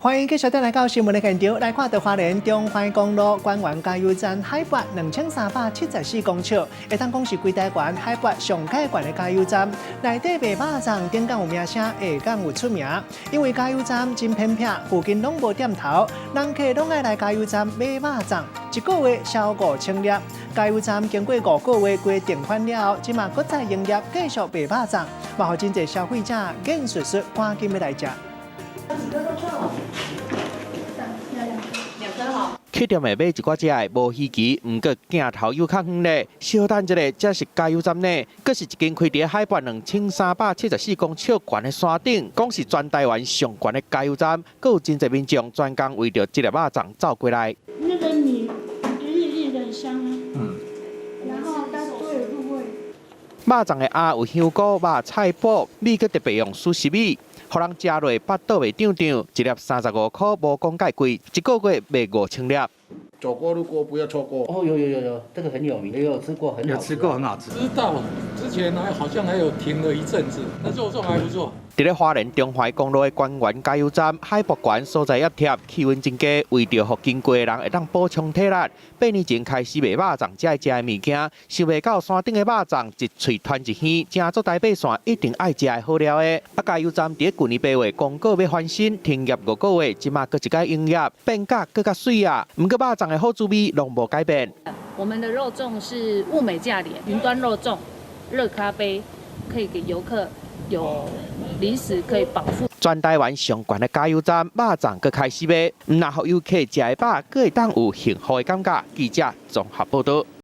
欢迎继续来到新闻的现场，来看到花莲中华公路关湾加油站海拔2374公尺，会当讲是规台湾海拔上界悬的加油站。内底卖肉粽顶港有名声，下港有出名，因为加油站真偏僻，附近拢无店头，人客拢爱来加油站买肉粽，一个月销5000粒。加油站经过5个月规定款了后，即马搁再营业，继续卖肉粽，嘛，互真侪消费者眼顺顺赶紧要来食。 去店内买一寡只的无稀奇，毋过镜头又较远咧。小等一下，这是加油站呢，阁是一间开伫海拔2374公尺悬的山顶，讲是全台湾上悬的加油站，阁有真侪民众专工为着这粒肉粽走过来。那个米绿的很香啊，然后它都有入味。肉粽的鸭有香菇、肉菜脯，米阁特别用苏式米。 互人食落巴肚袂胀胀，一粒35块，无讲介贵，一个月卖5000粒。走过路过不要错过。哦，有，这个很有名，也有吃过，很好吃。有吃过，很好吃。知道，之前好像还有停了一阵子，但肉粽还不错。伫咧花莲中华公路的关湾加油站，海拔悬，所在也贴，气温真低，为着互经过的人会当补充体力。8年前开始卖肉粽，才会食的物件，想袂到山顶的肉粽一喙传一耳，正做台北线一定爱食的好料的。加油站伫咧去年8月公告要翻新，停业5个月，即马搁一改营业，变价更加水啊！毋过肉粽的好滋味拢无改变。我们的肉粽是物美价廉，云端肉粽、热咖啡，可以给游客有零食可以饱腹。全台湾上悬的加油站，肉粽搁开始卖，毋但互游客食的饱，搁会当有幸福的感觉。记者综合报道。